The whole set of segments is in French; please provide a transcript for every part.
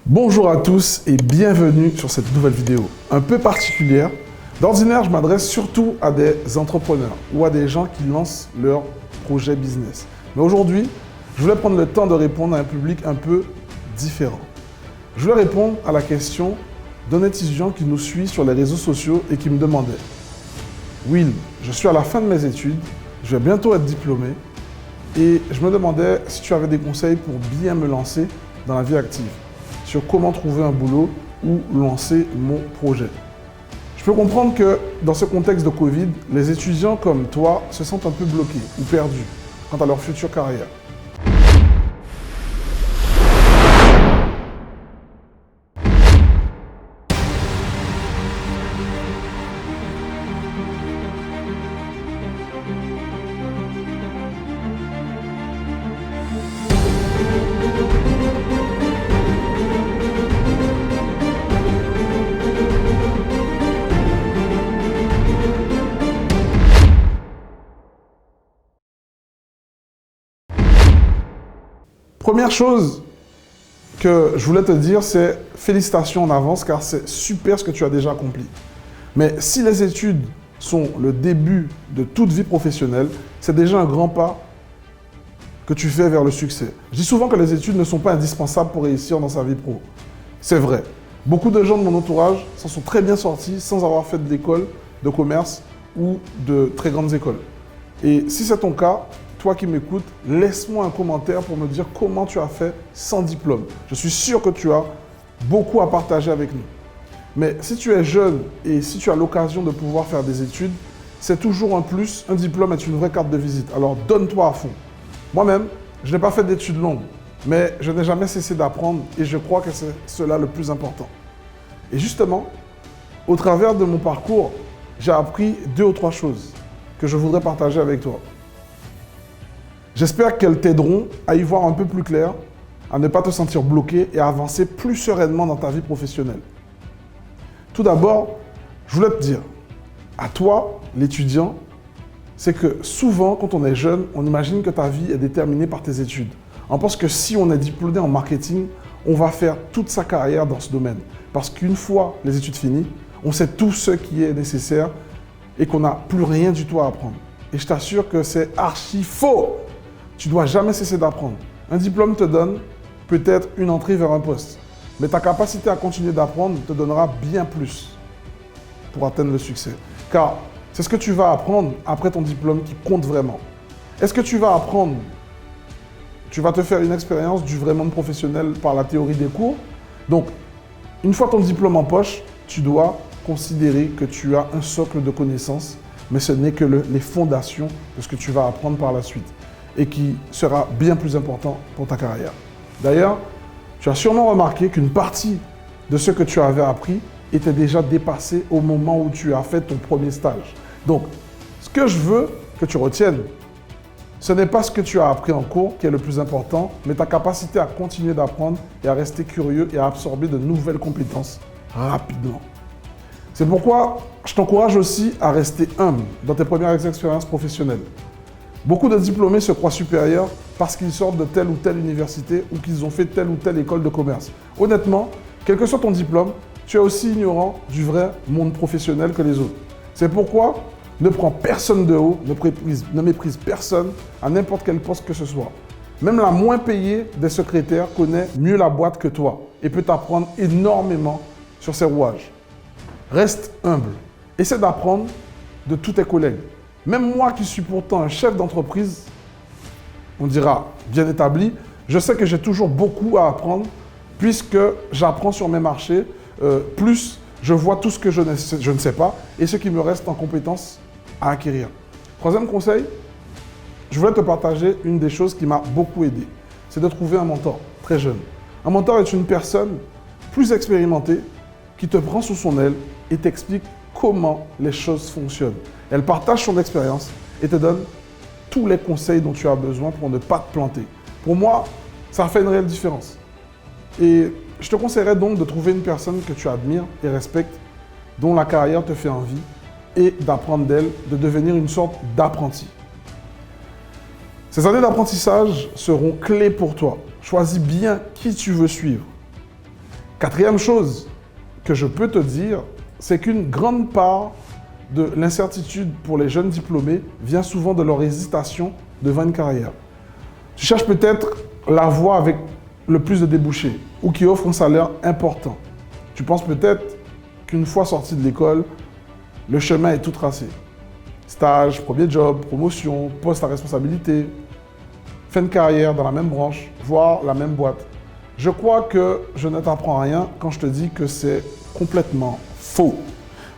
Bonjour à tous et bienvenue sur cette nouvelle vidéo un peu particulière. D'ordinaire, je m'adresse surtout à des entrepreneurs ou à des gens qui lancent leur projet business. Mais aujourd'hui, je voulais prendre le temps de répondre à un public un peu différent. Je voulais répondre à la question d'un étudiant qui nous suit sur les réseaux sociaux et qui me demandait: Will, je suis à la fin de mes études, je vais bientôt être diplômé et je me demandais si tu avais des conseils pour bien me lancer dans la vie active, sur comment trouver un boulot ou lancer mon projet. Je peux comprendre que dans ce contexte de Covid, les étudiants comme toi se sentent un peu bloqués ou perdus quant à leur future carrière. Première chose que je voulais te dire, c'est félicitations en avance car c'est super ce que tu as déjà accompli. Mais si les études sont le début de toute vie professionnelle, c'est déjà un grand pas que tu fais vers le succès. Je dis souvent que les études ne sont pas indispensables pour réussir dans sa vie pro. C'est vrai. Beaucoup de gens de mon entourage s'en sont très bien sortis sans avoir fait d'école de commerce ou de très grandes écoles. Et si c'est ton cas, toi qui m'écoutes, laisse-moi un commentaire pour me dire comment tu as fait sans diplôme. Je suis sûr que tu as beaucoup à partager avec nous. Mais si tu es jeune et si tu as l'occasion de pouvoir faire des études, c'est toujours un plus. Un diplôme est une vraie carte de visite. Alors donne-toi à fond. Moi-même, je n'ai pas fait d'études longues, mais je n'ai jamais cessé d'apprendre et je crois que c'est cela le plus important. Et justement, au travers de mon parcours, j'ai appris 2 ou 3 choses que je voudrais partager avec toi. J'espère qu'elles t'aideront à y voir un peu plus clair, à ne pas te sentir bloqué et à avancer plus sereinement dans ta vie professionnelle. Tout d'abord, je voulais te dire, à toi, l'étudiant, c'est que souvent, quand on est jeune, on imagine que ta vie est déterminée par tes études. On pense que si on est diplômé en marketing, on va faire toute sa carrière dans ce domaine. Parce qu'une fois les études finies, on sait tout ce qui est nécessaire et qu'on n'a plus rien du tout à apprendre. Et je t'assure que c'est archi faux. Tu ne dois jamais cesser d'apprendre. Un diplôme te donne peut-être une entrée vers un poste, mais ta capacité à continuer d'apprendre te donnera bien plus pour atteindre le succès. Car c'est ce que tu vas apprendre après ton diplôme qui compte vraiment. Est-ce que tu vas apprendre, tu vas te faire une expérience du vrai monde professionnel par la théorie des cours? Donc, une fois ton diplôme en poche, tu dois considérer que tu as un socle de connaissances, mais ce n'est que les fondations de ce que tu vas apprendre par la suite et qui sera bien plus important pour ta carrière. D'ailleurs, tu as sûrement remarqué qu'une partie de ce que tu avais appris était déjà dépassée au moment où tu as fait ton premier stage. Donc, ce que je veux que tu retiennes, ce n'est pas ce que tu as appris en cours qui est le plus important, mais ta capacité à continuer d'apprendre et à rester curieux et à absorber de nouvelles compétences rapidement. C'est pourquoi je t'encourage aussi à rester humble dans tes premières expériences professionnelles. Beaucoup de diplômés se croient supérieurs parce qu'ils sortent de telle ou telle université ou qu'ils ont fait telle ou telle école de commerce. Honnêtement, quel que soit ton diplôme, tu es aussi ignorant du vrai monde professionnel que les autres. C'est pourquoi ne prends personne de haut, ne méprise personne à n'importe quel poste que ce soit. Même la moins payée des secrétaires connaît mieux la boîte que toi et peut t'apprendre énormément sur ses rouages. Reste humble. Essaie d'apprendre de tous tes collègues. Même moi qui suis pourtant un chef d'entreprise, on dira bien établi, je sais que j'ai toujours beaucoup à apprendre puisque j'apprends sur mes marchés, plus je vois tout ce que je ne sais pas et ce qui me reste en compétences à acquérir. Troisième conseil, je voulais te partager une des choses qui m'a beaucoup aidé, c'est de trouver un mentor très jeune. Un mentor est une personne plus expérimentée qui te prend sous son aile et t'explique comment les choses fonctionnent. Elle partage son expérience et te donne tous les conseils dont tu as besoin pour ne pas te planter. Pour moi, ça fait une réelle différence. Et je te conseillerais donc de trouver une personne que tu admires et respectes, dont la carrière te fait envie, et d'apprendre d'elle, de devenir une sorte d'apprenti. Ces années d'apprentissage seront clés pour toi. Choisis bien qui tu veux suivre. Quatrième chose que je peux te dire, c'est qu'une grande part de l'incertitude pour les jeunes diplômés vient souvent de leur hésitation devant une carrière. Tu cherches peut-être la voie avec le plus de débouchés ou qui offre un salaire important. Tu penses peut-être qu'une fois sorti de l'école, le chemin est tout tracé. Stage, premier job, promotion, poste à responsabilité, fin de carrière dans la même branche, voire la même boîte. Je crois que je ne t'apprends rien quand je te dis que c'est complètement faux.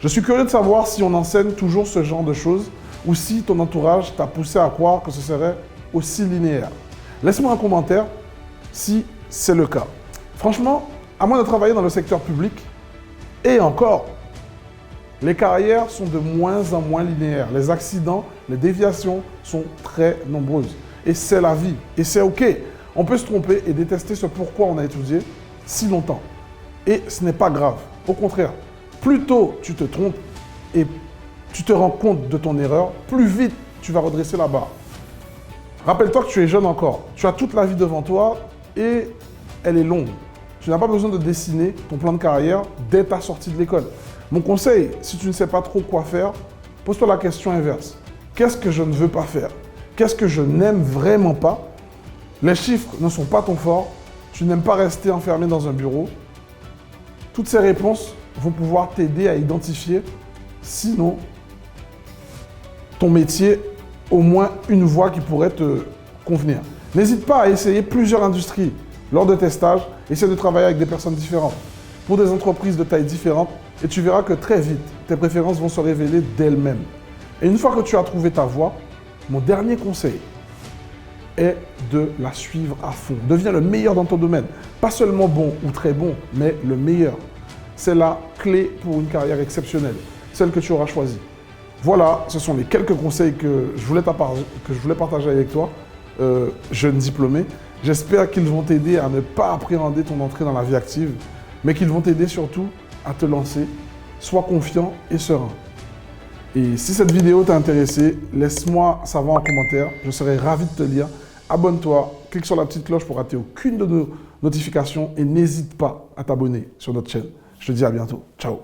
Je suis curieux de savoir si on enseigne toujours ce genre de choses ou si ton entourage t'a poussé à croire que ce serait aussi linéaire. Laisse-moi un commentaire si c'est le cas. Franchement, à moins de travailler dans le secteur public, et encore, les carrières sont de moins en moins linéaires. Les accidents, les déviations sont très nombreuses. Et c'est la vie. Et c'est OK. On peut se tromper et détester ce pourquoi on a étudié si longtemps. Et ce n'est pas grave. Au contraire, plus tôt tu te trompes et tu te rends compte de ton erreur, plus vite tu vas redresser la barre. Rappelle-toi que tu es jeune encore. Tu as toute la vie devant toi et elle est longue. Tu n'as pas besoin de dessiner ton plan de carrière dès ta sortie de l'école. Mon conseil, si tu ne sais pas trop quoi faire, pose-toi la question inverse. Qu'est-ce que je ne veux pas faire? Qu'est-ce que je n'aime vraiment pas? Les chiffres ne sont pas ton fort. Tu n'aimes pas rester enfermé dans un bureau. Toutes ces réponses vont pouvoir t'aider à identifier, sinon, ton métier, au moins une voie qui pourrait te convenir. N'hésite pas à essayer plusieurs industries lors de tes stages. Essaie de travailler avec des personnes différentes, pour des entreprises de taille différente, et tu verras que très vite, tes préférences vont se révéler d'elles-mêmes. Et une fois que tu as trouvé ta voie, mon dernier conseil est de la suivre à fond. Deviens le meilleur dans ton domaine. Pas seulement bon ou très bon, mais le meilleur. C'est la clé pour une carrière exceptionnelle, celle que tu auras choisie. Voilà, ce sont les quelques conseils que je voulais partager avec toi, jeune diplômé. J'espère qu'ils vont t'aider à ne pas appréhender ton entrée dans la vie active, mais qu'ils vont t'aider surtout à te lancer. Sois confiant et serein. Et si cette vidéo t'a intéressé, laisse-moi savoir en commentaire. Je serai ravi de te lire. Abonne-toi, clique sur la petite cloche pour rater aucune de nos notifications et n'hésite pas à t'abonner sur notre chaîne. Je te dis à bientôt. Ciao.